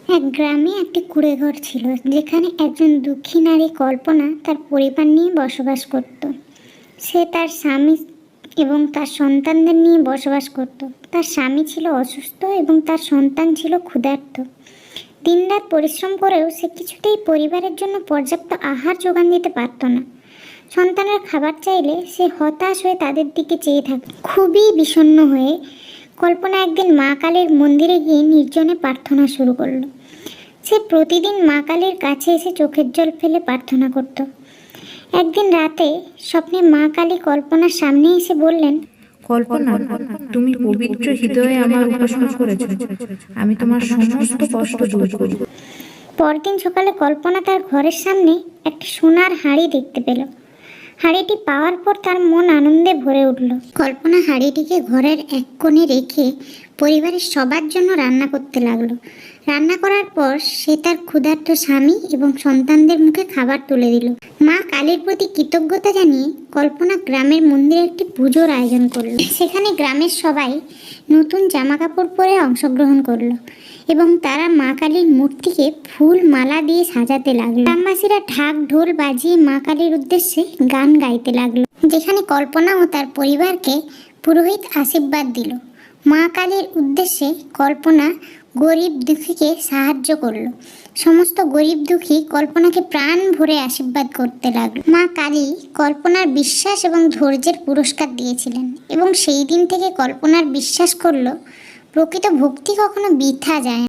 এক গ্রামে একটি কুঁড়েঘর ছিল, যেখানে একজন দুঃখী নারী কল্পনা তার পরিবার নিয়ে বসবাস করত। সে তার স্বামী এবং তার সন্তানদের নিয়ে বসবাস করত। তার স্বামী ছিল অসুস্থ এবং তার সন্তান ছিল ক্ষুধার্ত। দিনরাত পরিশ্রম করেও সে কিছুতেই পরিবারের জন্য পর্যাপ্ত আহার জোগান দিতে পারত না। সন্তানের খাবার চাইলে সে হতাশ হয়ে তাদের দিকে চেয়ে থাকত। খুবই বিষণ্ণ হয়ে কল্পনা একদিন মা কালীর মন্দিরে গিয়ে নির্জনে প্রার্থনা শুরু করলো। সে প্রতিদিন মা কালীর কাছে এসে চোখের জল ফেলে প্রার্থনা করত। একদিন রাতে স্বপ্নে মা কালী কল্পনার সামনে এসে বললেন, কল্পনা, তুমি পবিত্র হৃদয়ে আমার উপাসনা করেছ, আমি তোমার সমস্ত কষ্ট দূর করি। পরদিন সকালে কল্পনা তার ঘরের সামনে একটি সোনার হাঁড়ি দেখতে পেল। হাঁড়িটি পাওয়ার পর তার মন আনন্দে ভরে উঠল। কল্পনা হাঁড়িটিকে ঘরের এক কোণে রেখে পরিবারের সবার জন্য রান্না করতে লাগলো। রান্না করার পর সে তার ক্ষুধার্ত স্বামী এবং সন্তানদের মুখে খাবার তুলে দিল। মা কালীর প্রতি কৃতজ্ঞতা জানিয়ে কল্পনা গ্রামের মন্দিরে একটি পুজোর আয়োজন করল। সেখানে গ্রামের সবাই নতুন জামা কাপড় পরে অংশগ্রহণ করলো এবং তারা মা কালীর মূর্তিকে ফুল মালা দিয়ে সাজাতে লাগলো। গ্রামবাসীরা ঢাক ঢোল বাজিয়ে মা কালীর উদ্দেশ্যে গান গাইতে লাগলো, যেখানে কল্পনা ও তার পরিবারকে পুরোহিত আশীর্বাদ দিল। মা কালীর উদ্দেশ্যে কল্পনা গরিব দুঃখীকে সাহায্য করলো। সমস্ত গরিব দুঃখী কল্পনাকে প্রাণ ভরে আশীর্বাদ করতে লাগলো। মা কালী কল্পনার বিশ্বাস এবং ধৈর্যের পুরস্কার দিয়েছিলেন এবং সেই দিন থেকে কল্পনার বিশ্বাস করলো প্রকৃত ভক্তি কখনো বৃথা যায় না।